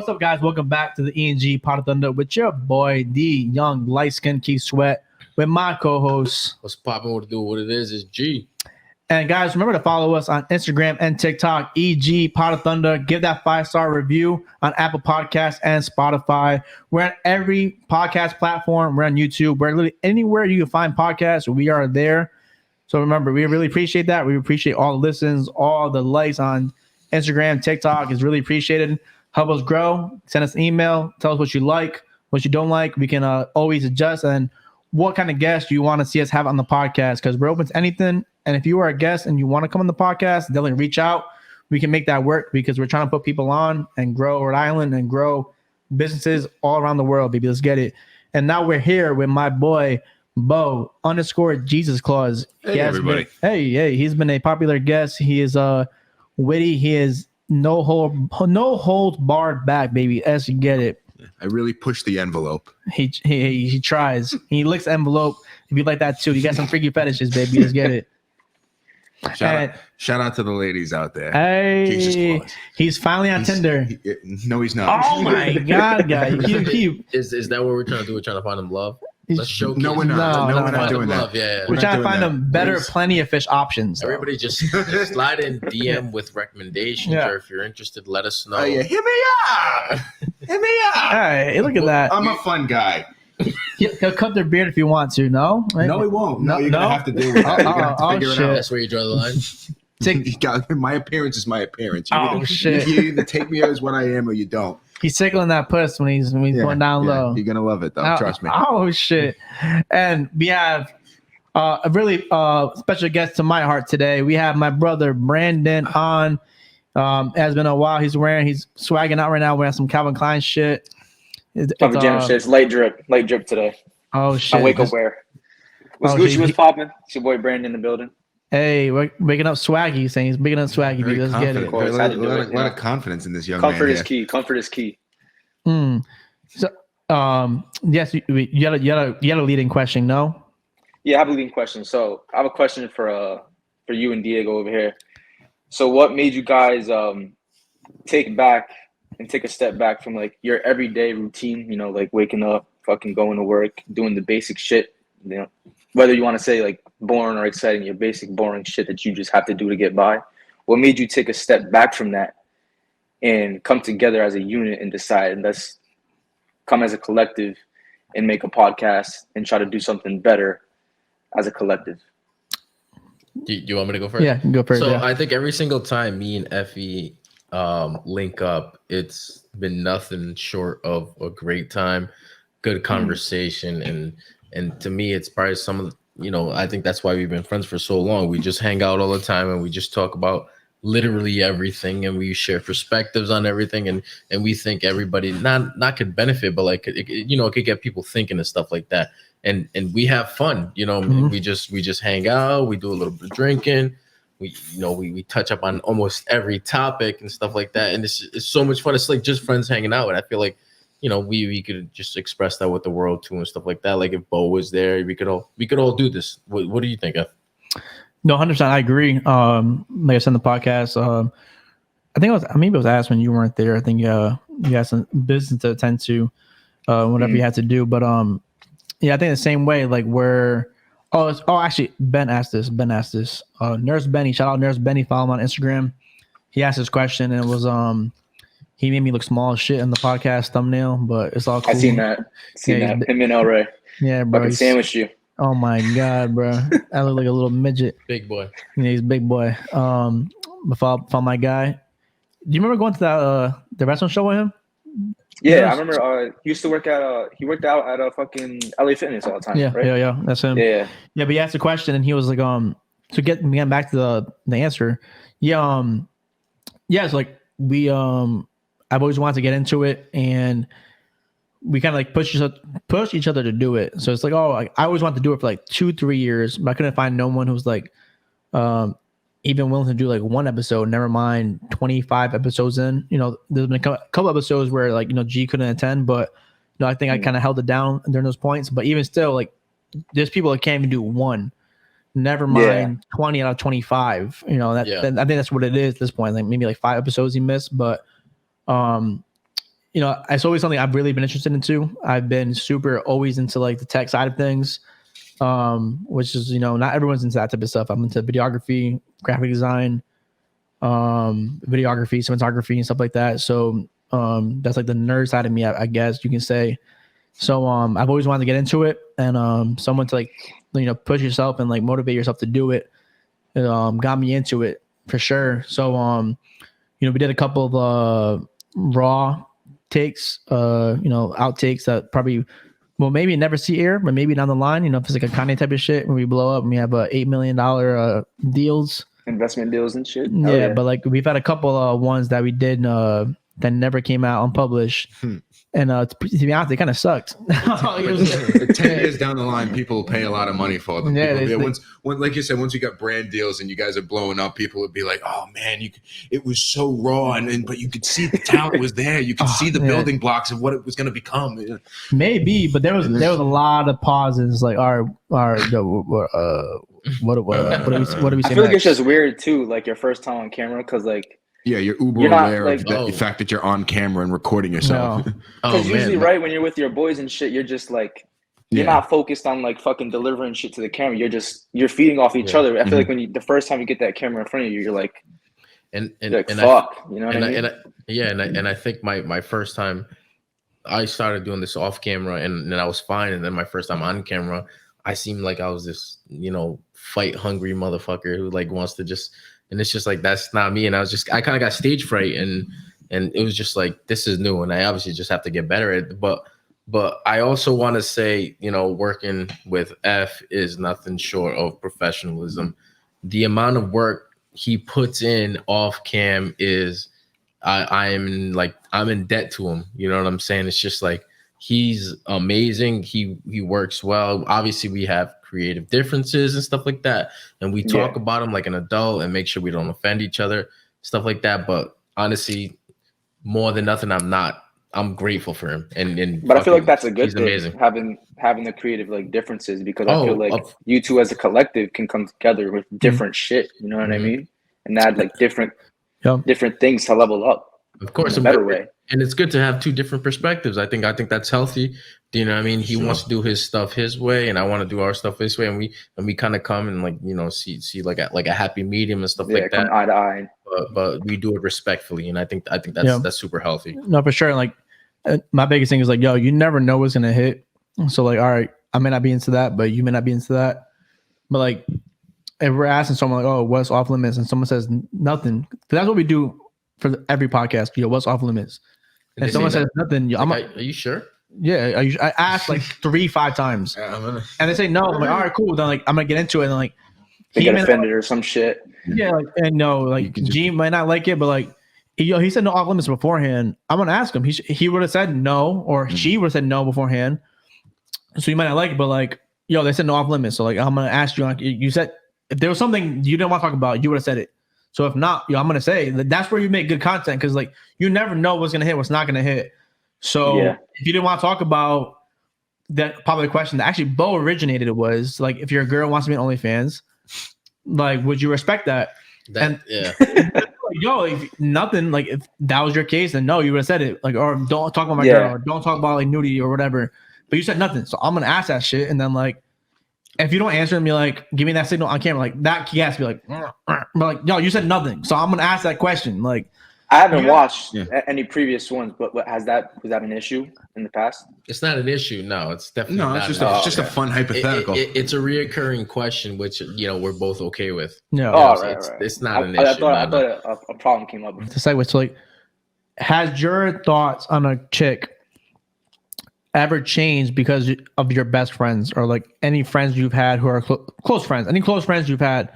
What's up, guys? Welcome back to the E&G Pot of Thunder with your boy, the young light-skinned Keith Sweat, with my co-host. What's popping? What to do? What it is G. And guys, remember to follow us on Instagram and TikTok, EG Pot of Thunder. Give that 5-star review on Apple Podcasts and Spotify. We're on every podcast platform. We're on YouTube. We're literally anywhere you can find podcasts. We are there. So remember, we really appreciate that. We appreciate all the listens, all the likes on Instagram, TikTok is really appreciated. Help us grow. Send us an email. Tell us what you like, what you don't like. We can always adjust. And what kind of guests you want to see us have on the podcast, because we're open to anything. And if you are a guest and you want to come on the podcast, definitely reach out. We can make that work because we're trying to put people on and grow Rhode Island and grow businesses all around the world, baby. Let's get it. And now we're here with my boy, Bo _ Jesus Claus. Hey, everybody. Hey, he's been a popular guest. He is witty. He is no holds barred back, baby. As you get it. I really push the envelope. He tries. He licks envelope. If you like that too, you got some freaky fetishes, baby. Let's get it. Shout out to the ladies out there. Hey, Jesus Claus. He's finally on Tinder. No, he's not. Oh my God, guy! Is that what we're trying to do? We're trying to find him love. Let's showcase. No, we're not. No, we're not doing that. Love. Yeah. We're trying to find them better, plenty of fish options. Everybody just slide in DM with recommendations, or if you're interested, let us know. Oh yeah, hit me up. Hit me up. Hey, look at that. I'm a fun guy. He'll cut their beard if you want to. No, No, he won't. No, you're gonna have to do it. You're gonna have to figure it out. That's where you draw the line. My appearance is my appearance. Shit! You either take me as what I am or you don't. He's tickling that puss when he's going down low. You're gonna love it though. Trust me. Oh shit! And we have a really special guest to my heart today. We have my brother Brandon on. Has been a while. He's swagging out right now. Wearing some Calvin Klein shit. It's shit. It's light drip today. Oh shit! I wake up wear. What's Gucci? What's popping? It's your boy Brandon in the building. Hey, we're making up swaggy. He's saying he's making up swaggy. Let's get it. A lot of confidence in this young man. Comfort is key. Comfort is key. So, yes, you had a leading question, no? Yeah, I have a leading question. So I have a question for you and Diego over here. So what made you guys take a step back from like your everyday routine? You know, like waking up, fucking going to work, doing the basic shit. You know, whether you want to say like boring or exciting, your basic boring shit that you just have to do to get by. What made you take a step back from that and come together as a unit and decide, let's come as a collective and make a podcast and try to do something better as a collective? Do you want me to go first? Yeah, go first. So I think every single time me and Efi link up, it's been nothing short of a great time, good conversation, and to me, it's probably some of the, I think that's why we've been friends for so long. We just hang out all the time and we just talk about literally everything, and we share perspectives on everything, and we think everybody not could benefit, but like it could get people thinking and stuff like that, and we have fun. We just hang out, we do a little bit of drinking, we touch up on almost every topic and stuff like that, and it's so much fun. It's like just friends hanging out, and I feel like we could just express that with the world too and stuff like that. Like if Bo was there, we could all do this. What do you think of? No, 100%. I agree. Like I said in the podcast, I think maybe it was asked when you weren't there. I think you had some business to attend to, whatever you had to do. But I think the same way. Like actually, Ben asked this. Nurse Benny, shout out Nurse Benny. Follow him on Instagram. He asked this question, and it was he made me look small as shit in the podcast thumbnail, but it's all cool. I seen that. Him and El Ray. Yeah, bro. Fucking sandwiched you. Oh my God, bro. I look like a little midget. Big boy. Yeah, he's a big boy. But for my guy. Do you remember going to the wrestling show with him? Yeah, I remember he used to work at he worked out at a fucking LA Fitness all the time. Yeah, right? yeah. That's him. Yeah. Yeah, but he asked a question and he was like, to get back to the answer. Yeah, it's like I've always wanted to get into it, and we kind of like push each other to do it. So it's like, I always wanted to do it for like 2-3 years, but I couldn't find no one who was like even willing to do like one episode, never mind 25 episodes in. There's been a couple episodes where like, G couldn't attend, but I think I kind of held it down during those points. But even still, like there's people that can't even do one, never mind 20 out of 25. I think that's what it is at this point. Like maybe like 5 episodes he missed, but you know, it's always something I've really been interested into. I've been super always into like the tech side of things, which is, you know, not everyone's into that type of stuff. I'm into videography, graphic design, videography, cinematography, and stuff like that. So that's like the nerd side of me, I guess you can say. So I've always wanted to get into it, and someone to like, you know, push yourself and like motivate yourself to do it, got me into it for sure. So you know, we did a couple of raw takes, you know, outtakes that probably will maybe never see air, but maybe down the line, you know, if it's like a Kanye type of shit when we blow up and we have $8 million deals, investment deals and shit. Yeah, but like we've had a couple of ones that we did that never came out unpublished. And to be honest, they kind of sucked. 10 years down the line, people will pay a lot of money for them. Yeah, once, like you said, once you got brand deals and you guys are blowing up, people would be like, "Oh man, it was so raw, but you could see the talent was there. You could see the building blocks of what it was going to become." Maybe, but there was a lot of pauses. Like, what do we say? I feel like it's just weird too, like your first time on camera, because like. Yeah, you're aware of the fact that you're on camera and recording yourself. Because usually, right, when you're with your boys and shit, you're just like, you're not focused on like fucking delivering shit to the camera. You're feeding off each other. I feel like when the first time you get that camera in front of you, you're like, fuck, you know what I mean? And I think my first time, I started doing this off camera, and then I was fine. And then my first time on camera, I seemed like I was this, you know, fight hungry motherfucker who like wants to just. And it's just like, that's not me. And I kind of got stage fright, and it was just like, this is new. And I obviously just have to get better at it. But I also want to say, you know, working with F is nothing short of professionalism. The amount of work he puts in off cam is, I'm in debt to him. You know what I'm saying? It's just like, he's amazing. He works well. Obviously we have creative differences and stuff like that, and we talk about them like an adult and make sure we don't offend each other, stuff like that. But honestly, more than nothing, I'm grateful for him. But I feel like that's a good thing, amazing. having the creative like differences, because I feel like you two as a collective can come together with different shit, you know what I mean, and add like different things to level up, of course, in a better way. And it's good to have two different perspectives. I think that's healthy. Do you know what I mean? He wants to do his stuff his way, and I want to do our stuff this way, and we kind of come and like, you know, see like a happy medium and stuff like that. Come eye to eye. But we do it respectfully, and I think that's super healthy. No, for sure. Like my biggest thing is like, yo, you never know what's gonna hit. So like, all right, I may not be into that, but you may not be into that. But like, if we're asking someone like, oh, what's off limits, and someone says nothing, that's what we do for every podcast. Yo, what's off limits? And someone says nothing, yo, are you sure? Yeah, I asked like 3-5 times, and they say no. I'm like, all right, cool. Then like I'm gonna get into it, and like they get offended or some shit. Yeah, like, and no, like G might not like it, but like he said no off limits beforehand. I'm gonna ask him. He would have said no, or she would have said no beforehand. So you might not like it, but like, yo, they said no off limits. So like I'm gonna ask you. Like you said, if there was something you didn't want to talk about, you would have said it. So if not, yo, I'm gonna say that's where you make good content, because like you never know what's gonna hit, what's not gonna hit. So if you didn't want to talk about that popular question that actually Bo originated, it was like, if your girl wants to be on OnlyFans, like, would you respect that? Yo, if nothing, like if that was your case, then no, you would have said it. Like, or don't talk about my girl, or don't talk about like nudity or whatever. But you said nothing, so I'm gonna ask that shit, and then like, if you don't answer and be like, give me that signal on camera, like that, he has to be like, but like, yo, you said nothing, so I'm gonna ask that question, like. I haven't watched any previous ones, but was that an issue in the past? It's not an issue. No, it's definitely not. It's just a fun hypothetical. It's a reoccurring question, which, you know, we're both okay with. No, right. It's not an issue. I thought a problem came up. To segue, so like, has your thoughts on a chick ever changed because of your best friends, or like any friends you've had who are close friends? Any close friends you've had,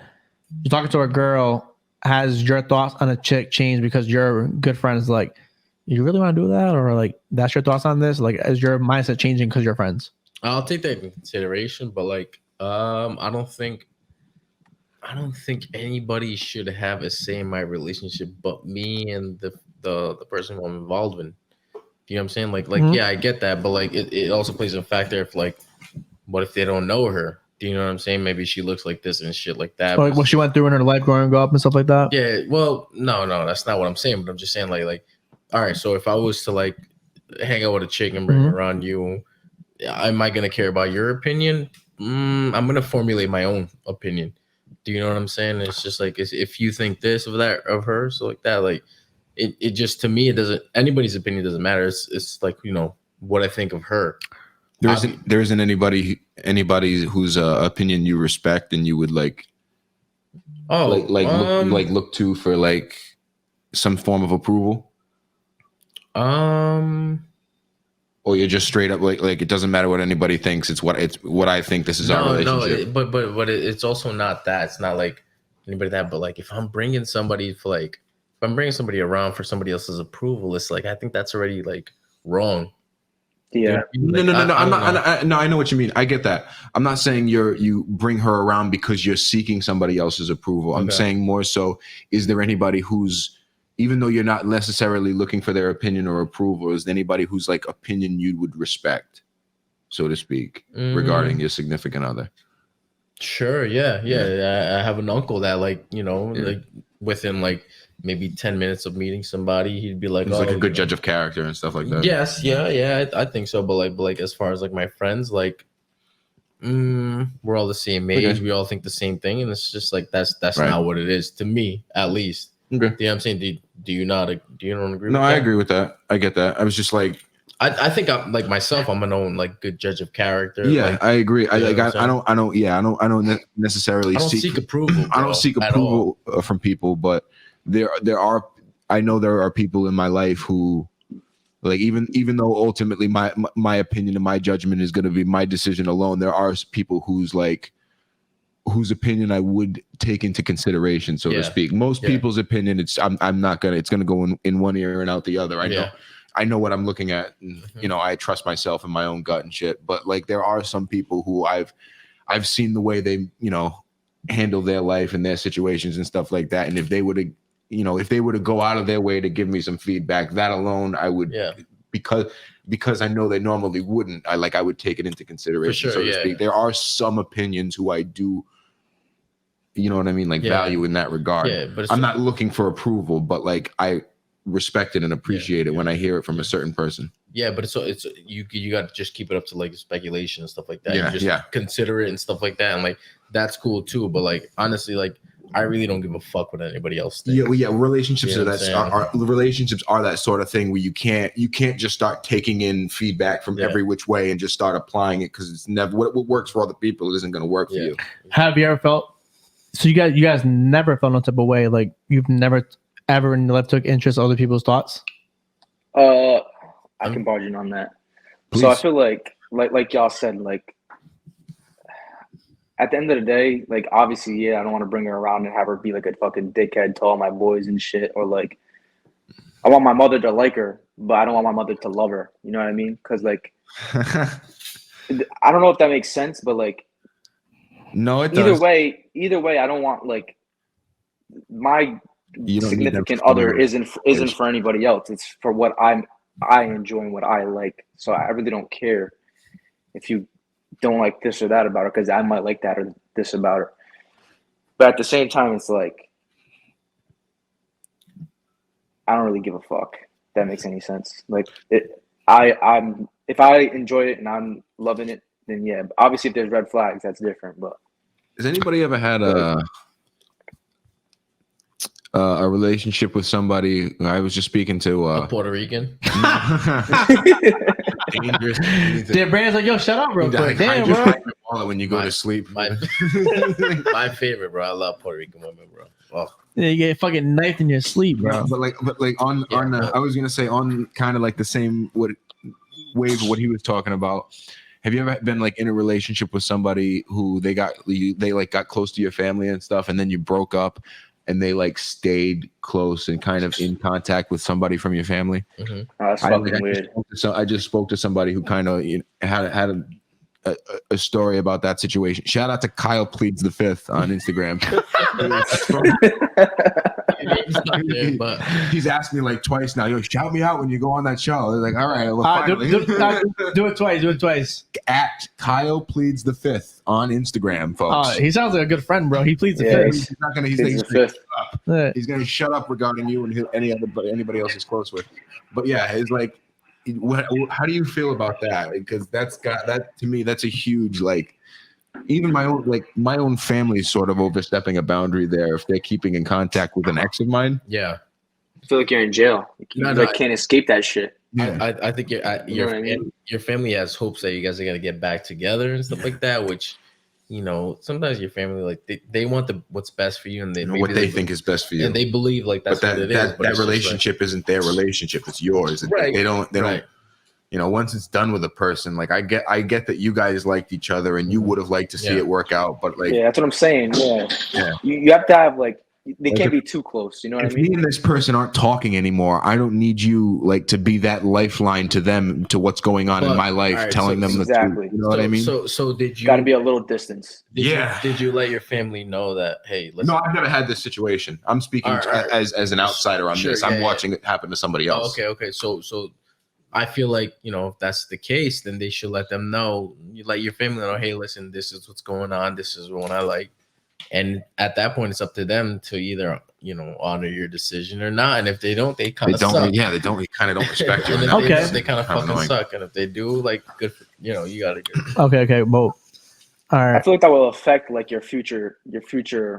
you're talking to a girl. Has your thoughts on a chick changed because your good friends like, you really want to do that, or like that's your thoughts on this? Like, is your mindset changing because you're friends? I'll take that into consideration, but like, I don't think anybody should have a say in my relationship, but me and the person who I'm involved in. You know what I'm saying? Like, yeah, I get that, but like, it also plays a factor if like, what if they don't know her? Do you know what I'm saying? Maybe she looks like this and shit like that. Like what she went through in her life growing up and stuff like that? Yeah, well, no, that's not what I'm saying. But I'm just saying like, all right, so if I was to like hang out with a chick and bring her around you. Am I gonna care about your opinion? I'm gonna formulate my own opinion. Do you know what I'm saying? It's just like if you think this of that of her, so like that, like it just to me it doesn't. Anybody's opinion doesn't matter. It's like what I think of her. There isn't anybody whose opinion you respect and you would like. Oh, look to for like some form of approval. Or you're just straight up like it doesn't matter what anybody thinks. It's what I think. This is our relationship. No, but it's also not that. It's not like anybody that. But like if I'm bringing somebody around for somebody else's approval, it's like I think that's already like wrong. Yeah. No. I know what you mean. I get that. I'm not saying you bring her around because you're seeking somebody else's approval. I'm saying more so, is there anybody who's, even though you're not necessarily looking for their opinion or approval, is there anybody whose like opinion you would respect, so to speak, regarding your significant other? Sure. Yeah. I have an uncle that like within like maybe 10 minutes of meeting somebody, he'd be like, he's like a good judge of character and stuff like that. Yes. Yeah. I think so. But like as far as like my friends, like we're all the same age. Okay. We all think the same thing. And it's just like, that's right. Not what it is to me, at least. Okay. You know what I'm saying? Do you not agree with that? No, I agree with that. I get that. I was just like, I think I'm like myself. I'm an own like good judge of character. Yeah, like, I agree. I don't necessarily seek approval. I don't seek approval from people, but I know there are people in my life who, like, even though ultimately my opinion and my judgment is going to be my decision alone, there are people whose opinion I would take into consideration, so to speak. Most people's opinion, it's going to go in one ear and out the other. I know what I'm looking at, and I trust myself and my own gut and shit. But like, there are some people who I've seen the way they handle their life and their situations and stuff like that. And if they were to go out of their way to give me some feedback, that alone I would, because I know they normally wouldn't. I would take it into consideration, so to speak. There are some opinions who I do, you know what I mean, like value in that regard. Yeah, but I'm not looking for approval, but like I respect it and appreciate it when I hear it from a certain person. Yeah, but it's you got to just keep it up to like speculation and stuff like that. You just consider it and stuff like that, and like that's cool too. But like honestly, like I really don't give a fuck what anybody else thinks. Relationships relationships are that sort of thing where you can't just start taking in feedback from every which way and just start applying it, because it's never what works for other people isn't going to work for you. Have you ever felt? So you guys never felt no type of way, like you've never ever in your life took interest in other people's thoughts? I can barge in on that. Please. So I feel like y'all said, like at the end of the day, like obviously, I don't want to bring her around and have her be like a fucking dickhead to all my boys and shit, or like I want my mother to like her, but I don't want my mother to love her. You know what I mean? Because like I don't know if that makes sense, but like no, it does. Either way, I don't want like my significant other isn't for anybody else. It's for what I enjoy and what I like. So I really don't care if you don't like this or that about her, because I might like that or this about her. But at the same time, it's like I don't really give a fuck. If that makes any sense. Like I'm if I enjoy it and I'm loving it, then yeah. Obviously, if there's red flags, that's different. But has anybody ever had a relationship with somebody? I was just speaking to a Puerto Rican. Dangerous. Damn, Brandon's like, yo, shut up real quick. Damn, bro. When you go to sleep. My favorite, bro. I love Puerto Rican women, bro. Oh. Yeah, you get fucking knifed in your sleep, bro. But like on I was gonna say on kind of like the same wave of what he was talking about. Have you ever been like in a relationship with somebody who they got close to your family and stuff, and then you broke up, and they like stayed close and kind of in contact with somebody from your family? Mm-hmm. Oh, that's fucking weird. I just spoke to somebody who kind of had a story about that situation. Shout out to Kyle Pleads the Fifth on Instagram. He's asked me like twice now, yo, shout me out when you go on that show. I was like, all right, well, do it twice. Do it twice. At Kyle Pleads the Fifth on Instagram, folks. He sounds like a good friend, bro. He pleads the fifth. He's not gonna. He's gonna shut up regarding you and anybody else he's close with. But yeah, it's like how do you feel about that? Because that's got that to me. That's a huge like. Even my own family is sort of overstepping a boundary there if they're keeping in contact with an ex of mine. Yeah. I feel like you're in jail. You can't escape that shit. Yeah. I think your family has hopes that you guys are gonna get back together and stuff like that, which sometimes your family like they want what's best for you and what they think is best for you, and they believe like that's what it is. But that relationship isn't their relationship; it's yours. Right. They don't. Once it's done with a person, like I get that you guys liked each other and you would have liked to see it work out, but like that's what I'm saying. Yeah. You have to have like they can't be too close. You know what I mean? If me and this person aren't talking anymore, I don't need you like to be that lifeline to them to what's going on in my life, telling them the truth. You know what I mean? So did you got to be a little distance? Did you let your family know that hey? Listen, no, I've never had this situation. I'm speaking as an outsider on this. I'm watching it happen to somebody else. Okay. So I feel like, if that's the case, then they should let them know. You let your family know, hey, listen, this is what's going on. This is what I like. And at that point, it's up to them to either, honor your decision or not. And if they don't, they kind of suck. Yeah, they kind of don't respect you. They kind of fucking suck. And if they do, like, good for, you got to get. Okay. Well, all right. I feel like that will affect like your future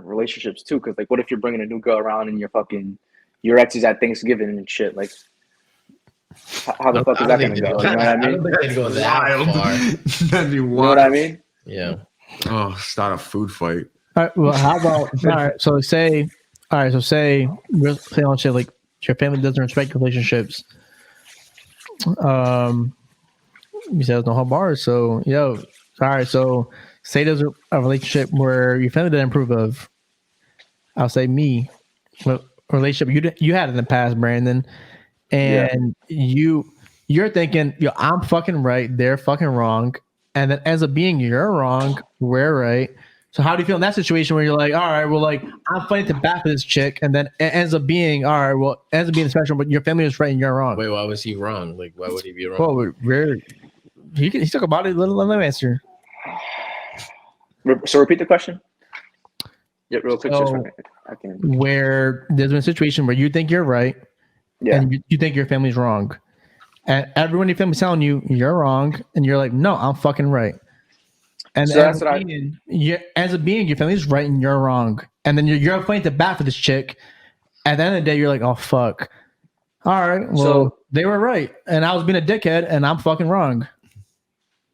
relationships too. Because like, what if you're bringing a new girl around and your ex is at Thanksgiving and shit? Like, how the fuck is that gonna go? You know what I mean? I don't think they'd go that far. That'd be wild. You know what I mean? Yeah. Oh, start a food fight. All right. Well, how about all right? So say on shit like your family doesn't respect relationships. You said there's no hard bars. So all right. So say there's a relationship where your family didn't approve of. I'll say me, a relationship you had in the past, Brandon. And you're thinking, I'm fucking right, they're fucking wrong, and then ends up being you're wrong, we're right. So how do you feel in that situation where you're like, all right, well, like I'm fighting to bat for this chick, and then it ends up being the special, but your family was right and you're wrong. Wait, why was he wrong? Like, why would he be wrong? Well, he talk about it. Let him answer. So repeat the question. Yeah, real quick. Where there's been a situation where you think you're right. Yeah. And you think your family's wrong. And everyone in your family's telling you you're wrong. And you're like, no, I'm fucking right. And so ends up being your family's right and you're wrong. And then you're playing the bat for this chick. At the end of the day, you're like, oh, fuck. All right. Well, they were right. And I was being a dickhead and I'm fucking wrong.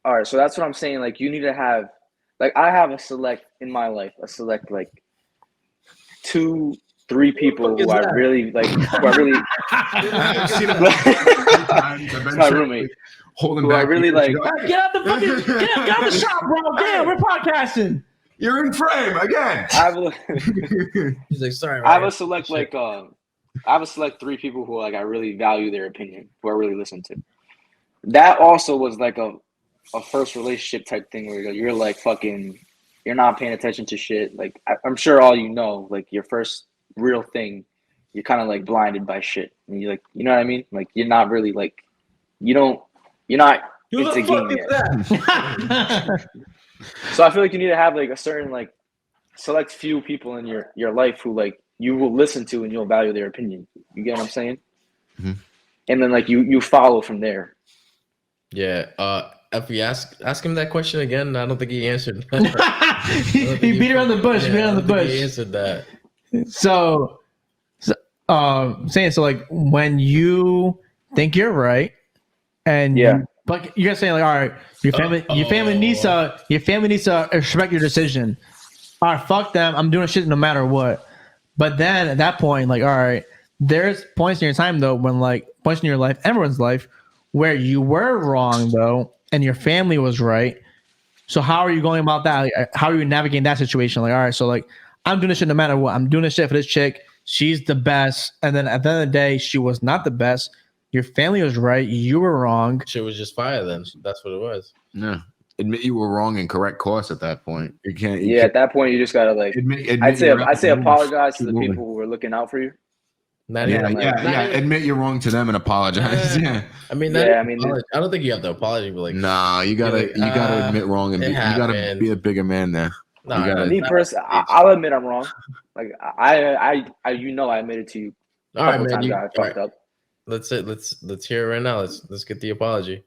All right. So that's what I'm saying. Like, you need to have, like, I have in my life, like 2-3 people who I really like. Who I really. It's my roommate. Holding back. I really like. Get out the fucking. Get out the shop, bro. Damn, we're podcasting. You're in frame again. He's like, sorry. I have a select I have a select 3 people who like I really value their opinion, who I really listen to. That also was like a first relationship type thing where you're like fucking. You're not paying attention to shit. Like I'm sure all like your first real thing, you're kind of like blinded by shit, and you're like, you know what I mean? Like you're not really like, you're not into a game yet. So I feel like you need to have like a certain like select few people in your life who like you will listen to and you'll value their opinion. You get what I'm saying? Mm-hmm. And then like you follow from there. Yeah. If we ask him that question again, I don't think he answered. He beat around the bush. He answered that. So like when you think you're right, and but you're saying like, all right, your family needs to respect your decision. All right, fuck them. I'm doing shit no matter what. But then at that point, like, all right, there's points in your time though when like points in your life, everyone's life, where you were wrong though. And your family was right. So how are you going about that? Like, how are you navigating that situation? Like, all right, so like I'm doing this shit no matter what. I'm doing this shit for this chick. She's the best. And then at the end of the day, she was not the best. Your family was right. You were wrong. Shit was just fire then. That's what it was. Yeah. Admit you were wrong and correct course at that point. You can't. At that point, you just gotta like. I'd say apologize to the people who were looking out for you. Admit you're wrong to them and apologize. Yeah. I mean, I don't think you have to apologize, but like, nah, you gotta admit wrong and you gotta be a bigger man there. Me personally, I'll admit I'm wrong. Like I admitted to you. All right, man. I fucked up. Let's hear it right now. Let's get the apology.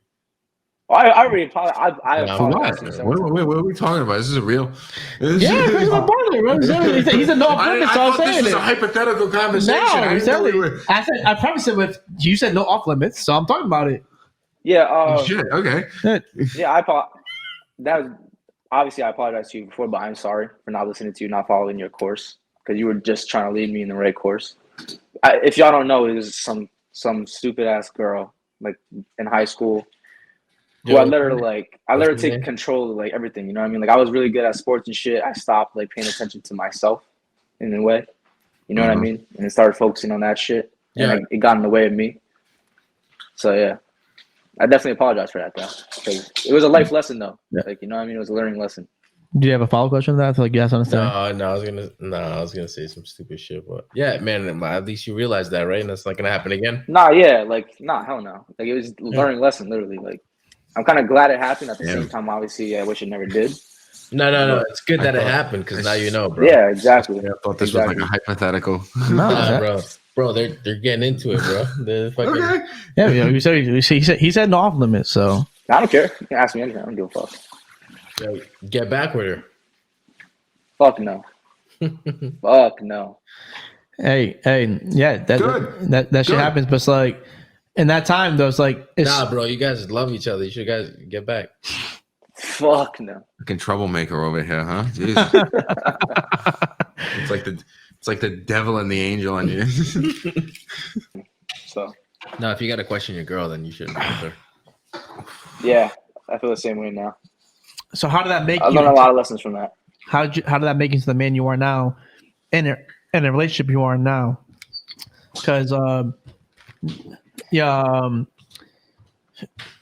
I already apologize. I No, apologize. What? to you several What are we talking about? This is real. Yeah, Chris, my brother. Bro. He said no off limits, so I'm thought this saying was it. a hypothetical conversation. No, I he didn't know said we it. were. I prefaced it with you said no off limits, so I'm talking about it. Yeah. Oh, shit. Okay. Yeah. That was obviously I apologize to you before, but I'm sorry for not listening to you, not following your course because you were just trying to lead me in the right course. If y'all don't know, it was some stupid ass girl like in high school. Who I let her take control of like everything, you know what I mean? Like I was really good at sports and shit. I stopped like paying attention to myself in a way. You know what I mean? And I started focusing on that shit. And like, it got in the way of me. So yeah. I definitely apologize for that though. Because it was a life lesson though. Yeah. Like, you know what I mean? It was a learning lesson. Do you have a follow-up question to that? I feel like you have something to say. No, I was gonna say some stupid shit, but yeah, man, at least you realize that, right? And that's not gonna happen again. Hell no. Like it was a learning lesson, literally. Like I'm kind of glad it happened. At the same time, obviously, I wish it never did. No. It's good that it happened because now you know, bro. Yeah, exactly. I thought this was like a hypothetical. Nah, bro, they're getting into it, bro. They're fucking. Okay. Yeah, he said no off limits, so I don't care. You can ask me anything. I don't give a fuck. Yo, get back with her. Fuck no. Fuck no. hey, yeah, that shit happens, but it's like in that time though, it's like Nah, bro, you guys love each other. You should guys get back. Fuck no. Fucking troublemaker over here, huh? Jesus. It's like the devil and the angel on you. So No, if you got to question your girl, then you shouldn't be with her. yeah, I feel the same way now. So how did that make I you? learned a lot of lessons from that. How did that make you into the man you are now, in a relationship you are now? Because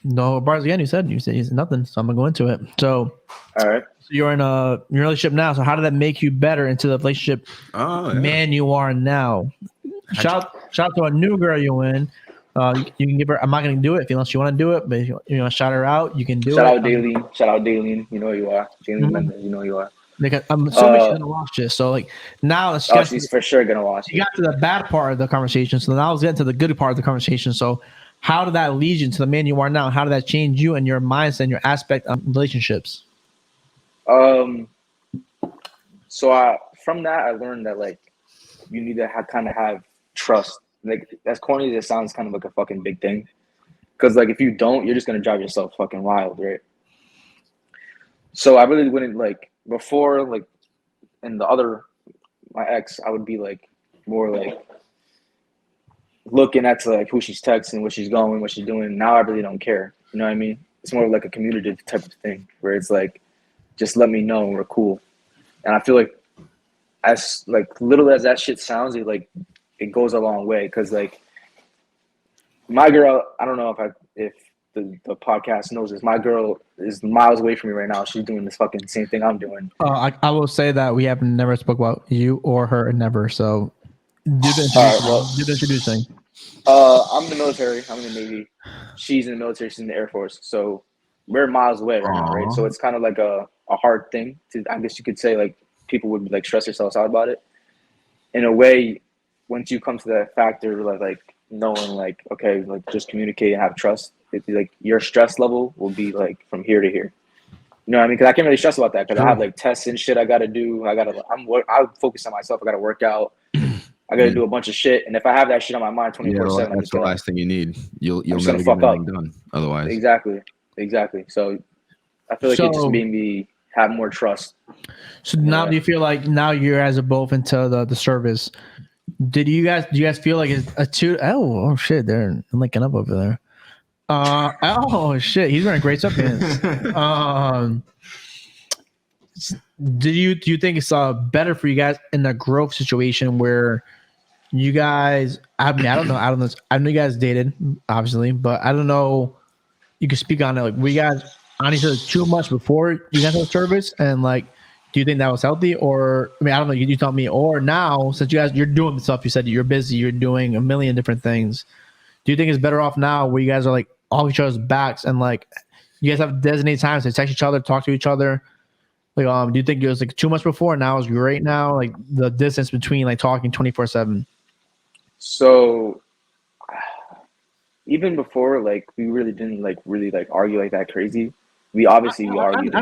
no bars again. You said nothing, so I'm gonna go into it. So All right. you're in a relationship now. So how did that make you better into the relationship man you are now? Shout out to a new girl you in. You can give her. I'm not gonna do it unless you want to do it, but if you want to shout her out, you can do Shout it. out Daleen. Shout out Daleen. You know who you are. Daleen Mendez. You know who you are. Because I'm assuming she's gonna watch this. So like now, She's for sure gonna watch you it. got to the bad part of the conversation. So now let's get to the good part of the conversation. So how did that lead you to the man you are now? How did that change you and your mindset and your aspect of relationships? So from that I learned that like you need to have trust. Like as corny as it sounds, kind of like a fucking big thing. Because like if you don't, you're just gonna drive yourself fucking wild, right? So I really wouldn't like before like and my ex, I would be like more like looking at like who she's texting, what she's going, what she's doing. Now I really don't care. You know what I mean? It's more like a communicative type of thing where it's like just let me know we're cool. And I feel like as like little as that shit sounds, it goes a long way because like my girl, I don't know if the podcast knows this. My girl is miles away from me right now. She's doing this fucking same thing I'm doing. I will say that we have never spoke about you or her, never. So do the introducing. I'm in the military. I'm in the Navy. She's in the military. She's in the Air Force. So we're miles away right now, right? So it's kind of like a hard thing to, I guess you could say, like people would like stress themselves out about it. In a way, once you come to that factor, like knowing, like okay, like just communicate and have trust. It's like your stress level will be like from here to here. You know what I mean? Because I can't really stress about that because I have like tests and shit I got to do. I focus on myself. I got to work out. I got to do a bunch of shit. And if I have that shit on my mind 24/7, that's the last thing you need. You'll never get anything done otherwise. Exactly. So I feel like it just made me have more trust. So now do you feel like now you're as a both into the service? Do you guys feel like it's a two? Oh shit, they're linking up over there. Oh shit, he's wearing great sweatpants. Do you think it's better for you guys in the growth situation where you guys? I mean, I don't know. I know you guys dated, obviously, but I don't know. You can speak on it. Like, were you guys on each other too much before you got to service, and like, do you think that was healthy, or I mean, I don't know. You tell me. Or now, since you're doing the stuff, you said you're busy, you're doing a million different things. Do you think it's better off now where you guys are like off each other's backs and like you guys have designated times to text each other, talk to each other? Like, do you think it was like too much before? Now is great now, like the distance between like talking 24/7. So even before, like, we really didn't like really like argue like that crazy. We argued I'm and just shit like arguing. that.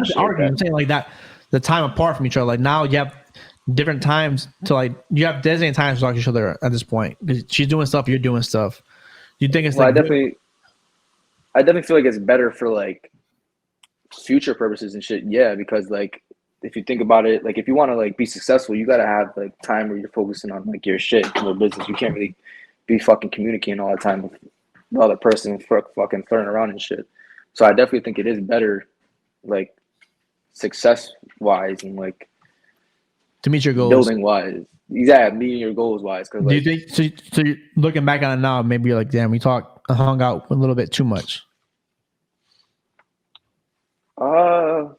I'm saying like that, the time apart from each other. Like now you have different times to like you have designated times to talk to each other at this point. 'Cause she's doing stuff, you're doing stuff. You think it's Well, like good? I definitely feel like it's better for like future purposes and shit. Yeah, because like if you think about it, like if you want to like be successful, you gotta have like time where you're focusing on like your shit, your business. You can't really be fucking communicating all the time with the other person for fucking flirting around and shit. So I definitely think it is better, like success wise and like To meet your goals. building wise. Yeah, meeting your goals wise. Cause Do you like, think so? So you're looking back on it now, maybe you're like, damn, we hung out a little bit too much. well,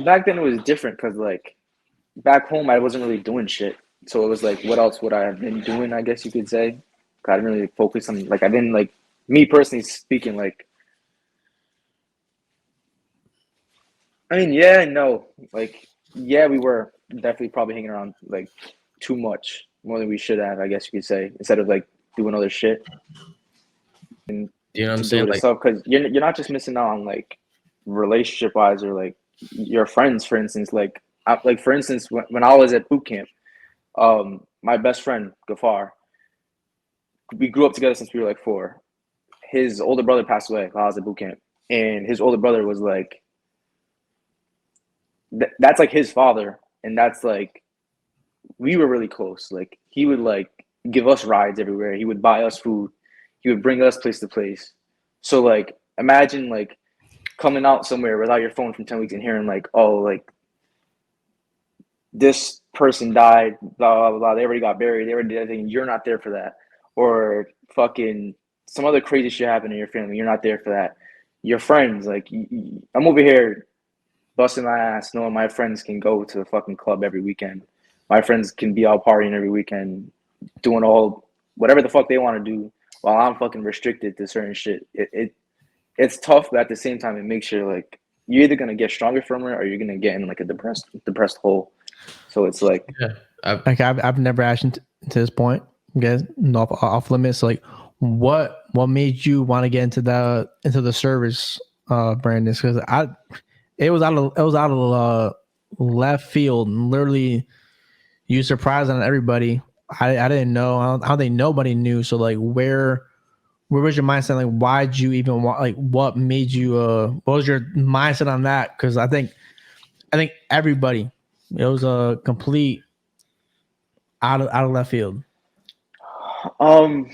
back then it was different because like back home I wasn't really doing shit. So it was like, what else would I have been doing? I guess you could say. I didn't really focus on like I didn't like me personally speaking. Like, I mean, yeah, and no, like, yeah, we were definitely probably hanging around like too much more than we should have. I guess you could say instead of like doing other shit You know what I'm to do saying? it Like, yourself because you're not just missing out on like relationship wise or like your friends, for instance. Like for instance, when I was at boot camp, my best friend Gafar, we grew up together since we were like 4. His older brother passed away while I was at boot camp, and his older brother was like, that's like his father, and that's like we were really close. Like he would like give us rides everywhere. He would buy us food. He would bring us place to place. So like imagine like coming out somewhere without your phone from 10 weeks and hearing like, oh, like this person died, blah blah blah. They already got buried. They already did everything. You're not there for that, or fucking some other crazy shit happened in your family. You're not there for that. Your friends, like I'm over here busting my ass, knowing my friends can go to the fucking club every weekend. My friends can be out partying every weekend, doing all whatever the fuck they want to do, while I'm fucking restricted to certain shit. It's tough, but at the same time, it makes you like you're either gonna get stronger from it or you're gonna get in like a depressed hole. So it's like, yeah, Like I've never asked you to this point, guys, off limits. Like, what made you want to get into the service, Brandon? Because it was out of left field. And literally, you surprised on everybody. I didn't know. I don't think nobody knew. So like, where was your mindset? Like, why'd you even want? Like, what made you? What was your mindset on that? Because I think everybody, it was a complete out of left field. um,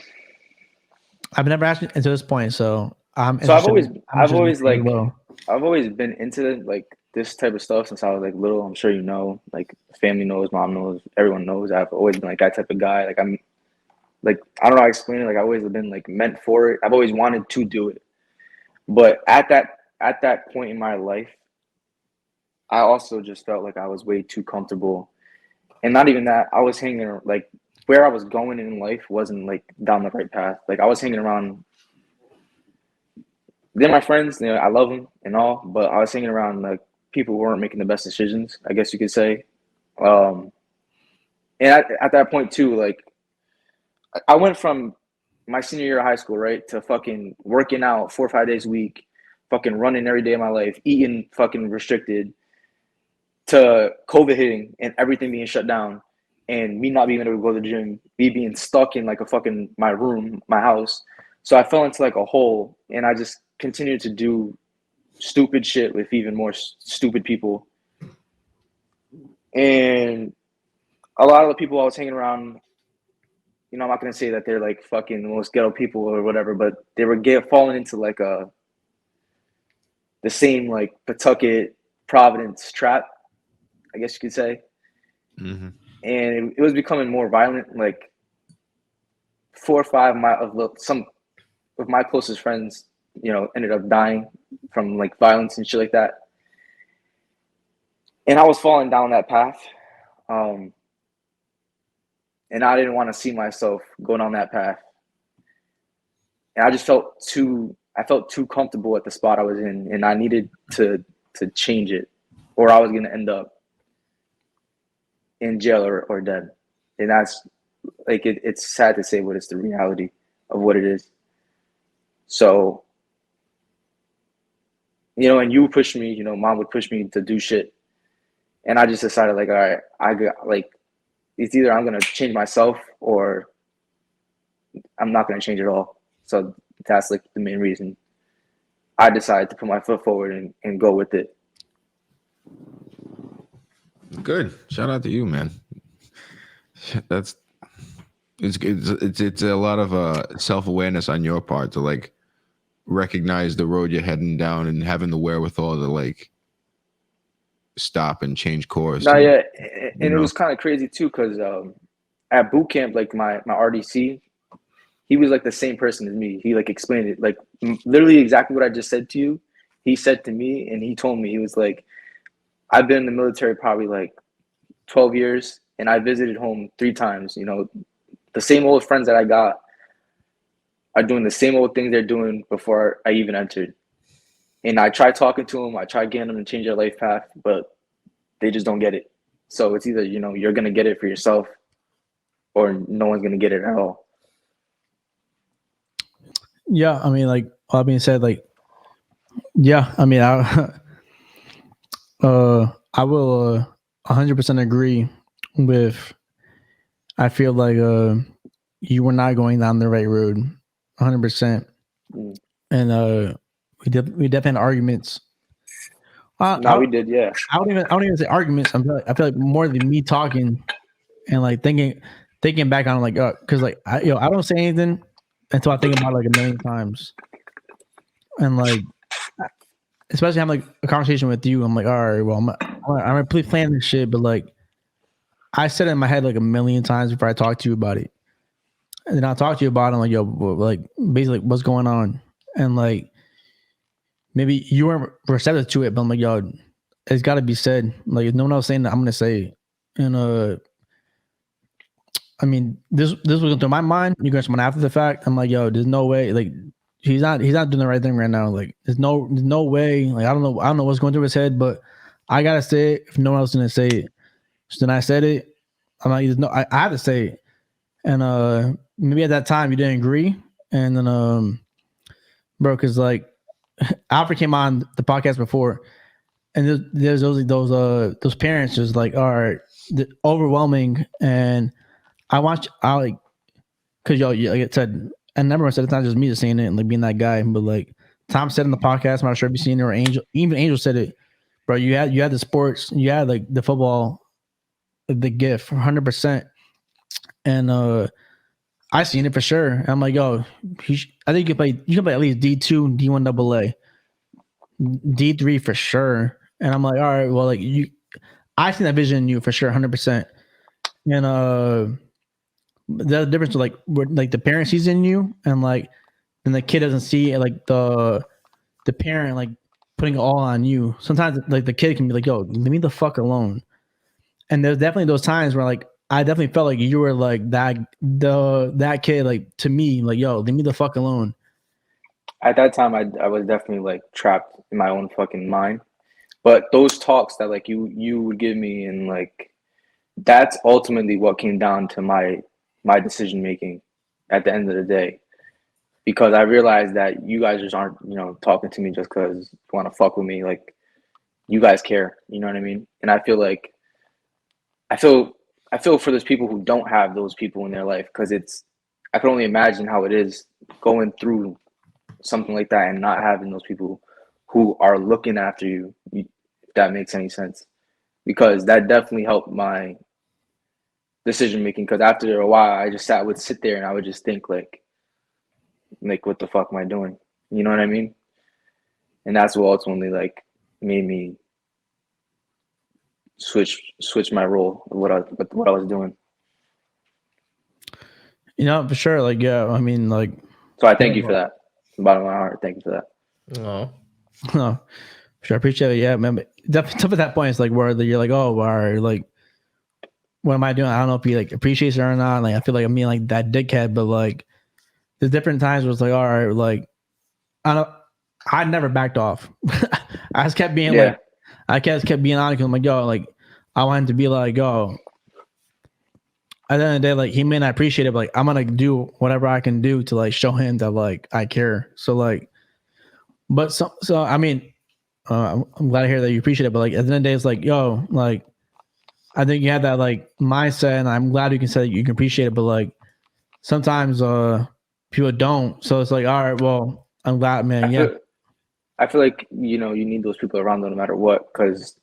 I've never asked you to this point, so I'm so interested. I'm I've interested always as like well. I've always been into like this type of stuff since I was like little. I'm sure you know, like family knows, mom knows, everyone knows. I've always been like that type of guy. Like I'm like I don't know how to explain it. Like I've always been like meant for it. I've always wanted to do it. But at that point in my life, I also just felt like I was way too comfortable. And not even that, I was hanging like where I was going in life wasn't like down the right path. Like I was hanging around. They're my friends, you know, I love them and all, but I was hanging around like people who weren't making the best decisions, I guess you could say. Um, and at that point too, like I went from my senior year of high school, right, to fucking working out 4 or 5 days a week, fucking running every day of my life, eating fucking restricted, to COVID hitting and everything being shut down, and me not being able to go to the gym, me being stuck in like a fucking my room, my house. So I fell into like a hole, and I just continued to do stupid shit with even more stupid people. And a lot of the people I was hanging around, you know, I'm not gonna say that they're like fucking the most ghetto people or whatever, but they were falling into like the same like Pawtucket Providence trap, I guess you could say. Mm-hmm. And it was becoming more violent. Like 4 or 5 some of my closest friends, you know, ended up dying from like violence and shit like that. And I was falling down that path, and I didn't want to see myself going on that path. And I just felt too comfortable at the spot I was in, and I needed to change it, or I was gonna end up in jail or dead. And that's like it's sad to say, but it's the reality. of what it is. So, and you push me, mom would push me to do shit. And I just decided, like, all right, I got, like, it's either I'm going to change myself or I'm not going to change at all. So that's, like, the main reason I decided to put my foot forward and go with it. Good. Shout out to you, man. It's a lot of self-awareness on your part to, like, recognize the road you're heading down and having the wherewithal to, like, stop and change course. No, yeah, and it was kind of crazy too, because at boot camp, like my RDC, he was like the same person as me. He like explained it, like literally exactly what I just said to you. He said to me, and he told me, he was like, I've been in the military probably like 12 years, and I visited home 3 times. The same old friends that I got are doing the same old things they're doing before I even entered. And I tried talking to them, I tried getting them to change their life path, but they just don't get it. So it's either, you're going to get it for yourself or no one's going to get it at all. Yeah. I mean, like, all that being said, like, yeah, I mean, I will 100% agree with, I feel like you were not going down the right road 100%. And we definitely had arguments. We did, yeah. I don't even say arguments. I feel like more than me talking and like thinking back on, like, because like I don't say anything until I think about it like a million times, and like especially having like a conversation with you, I'm like, all right, well, I'm really planning this shit, but like I said it in my head like a million times before I talk to you about it, and then I'll talk to you about it. I'm like, yo, like basically what's going on, and like maybe you weren't receptive to it, but I'm like, yo, it's got to be said. Like, if no one else saying that, I'm gonna say it. And I mean, this was going through my mind. You guys, someone after the fact, I'm like, yo, there's no way. Like, he's not doing the right thing right now. Like, there's no way. Like, I don't know what's going through his head, but I gotta say it if no one else is gonna say it. So then I said it. I'm like, I have to say it. And maybe at that time you didn't agree, and then bro, because like Alfred came on the podcast before, and there's those parents just like are overwhelming, and I like, because like I said, and everyone said it's not just me just saying it and like being that guy, but like Tom said in the podcast, I'm not sure if you've seen it, or Angel said it, bro. You had the sports, you had like the football, the gift 100%, and I seen it for sure. I'm like, yo, I think you can play at least D2, D1 AA. D3 for sure. And I'm like, all right, well, like I seen that vision in you for sure, 100%. And the difference with like the parent sees in you, and like and the kid doesn't see like the parent like putting it all on you. Sometimes like the kid can be like, yo, leave me the fuck alone. And there's definitely those times where like I definitely felt like you were like that kid, like to me, like, yo, leave me the fuck alone. At that time, I was definitely like trapped in my own fucking mind. But those talks that like you would give me, and like that's ultimately what came down to my decision making at the end of the day. Because I realized that you guys just aren't, talking to me just because you want to fuck with me. Like, you guys care, you know what I mean? And I feel for those people who don't have those people in their life, because I can only imagine how it is going through something like that and not having those people who are looking after you, if that makes any sense. Because that definitely helped my decision making, because after a while I just would sit there and I would just think like what the fuck am I doing? You know what I mean? And that's what ultimately like made me switch my role of what I was doing. For sure. Like, yeah, I mean, like, so I thank you for that. From the bottom of my heart, thank you for that. No, sure, I appreciate it. Yeah, man. But definitely at that point, it's like where you're like, oh, all right, like, what am I doing? I don't know if he like appreciates it or not. Like, I feel like I'm being like that dickhead, but like, there's different times where it's like, all right, like, I never backed off. I just kept being like, I kept being honest. I'm like, yo, like, I wanted to be like, yo, at the end of the day, like he may not appreciate it, but like I'm gonna do whatever I can do to like show him that like I care. So like, but so I mean, I'm glad to hear that you appreciate it. But like at the end of the day, it's like, yo, like I think you have that like mindset, and I'm glad you can say that you can appreciate it. But like sometimes people don't. So it's like, all right, well, I'm glad, man. I feel like you need those people around no matter what, because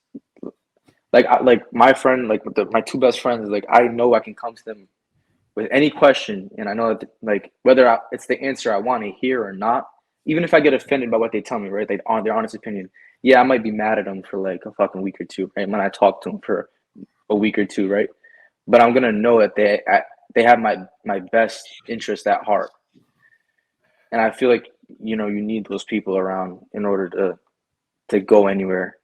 like my friend, like my two best friends, like I know I can come to them with any question, and I know that like whether it's the answer I want to hear or not, even if I get offended by what they tell me, right? Like on their honest opinion, yeah, I might be mad at them for like a fucking week or two, right? When I talk to them for a week or two, right? But I'm gonna know that they have my best interest at heart, and I feel like you need those people around in order to go anywhere.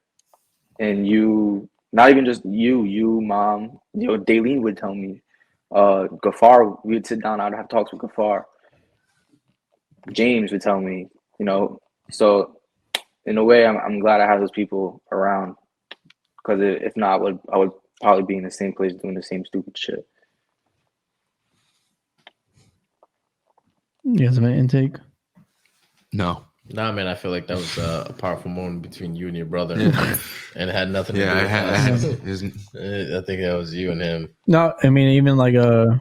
And you, not even just you, mom, Daleen would tell me, Gafar, we'd sit down, I'd have talks with Gafar. James would tell me, so in a way, I'm glad I have those people around, because if not, I would probably be in the same place doing the same stupid shit. You guys have an intake? No. Nah, man, I feel like that was a powerful moment between you and your brother, and it had nothing to do Yeah, with us. I think that was you and him. No, I mean even like I'm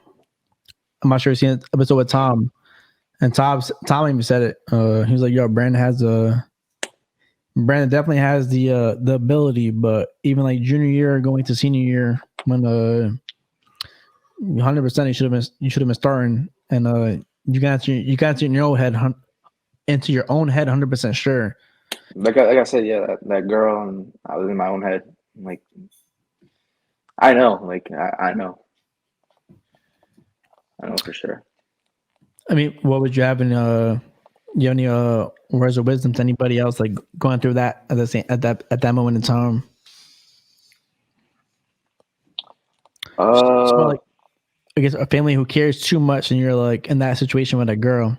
not sure you've seen an episode with Tom, and Tom even said it. He was like, "Yo, Brandon definitely has the ability, but even like junior year going to senior year, when 100% you should have been starting, and you got in your own head into your own head 100% sure." Like I said, yeah, that girl, and I was in my own head. Like I know, like I know for sure. I mean, what would you have in you have any words of wisdom to anybody else like going through that at that moment in time? Like, I guess a family who cares too much, and you're like in that situation with a girl.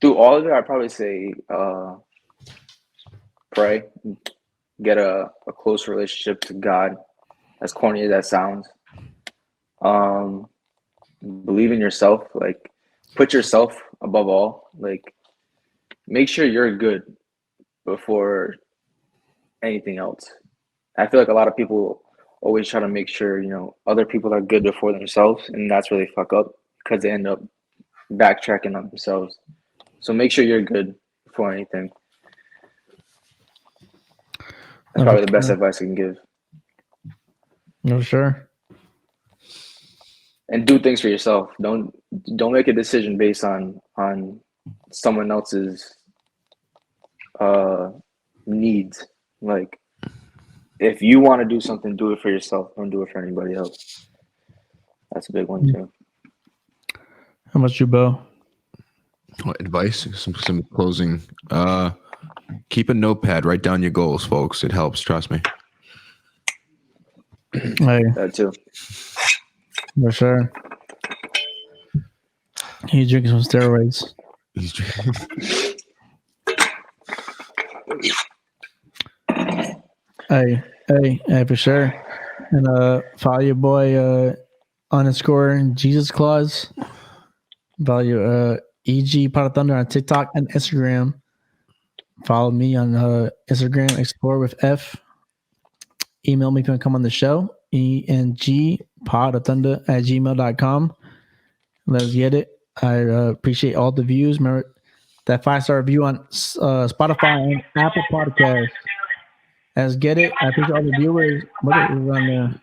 Through all of it, I'd probably say pray, get a close relationship to God, as corny as that sounds. Believe in yourself, like put yourself above all, like make sure you're good before anything else. I feel like a lot of people always try to make sure, other people are good before themselves, and that's where they fuck up, because they end up backtracking on themselves. So make sure you're good before anything. That's probably the best advice I can give. No, sure. And do things for yourself. Don't make a decision based on someone else's needs. Like, if you want to do something, do it for yourself. Don't do it for anybody else. That's a big one too. How much you, Bo? What advice? Some closing. Keep a notepad. Write down your goals, folks. It helps. Trust me. Hey, That too. for sure. He's drinking some steroids. Hey, for sure. And follow your boy _ Jesus Claus. Follow your EG Pot of Thunder on TikTok and Instagram. Follow me on Instagram, Explore with F. Email me if you want to come on the show. engpodoftunder@gmail.com. Let's get it. I appreciate all the views. Remember that 5-star review on Spotify and Apple Podcasts. Let's get it. I appreciate all the viewers. Look at who's on there.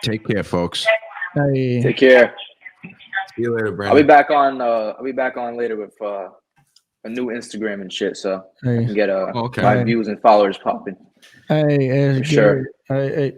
Take care, folks. Hey. Take care. See you later, Brandon. I'll be back on later with a new Instagram and shit, so I can get my views and followers popping. Hey, for sure. Hey.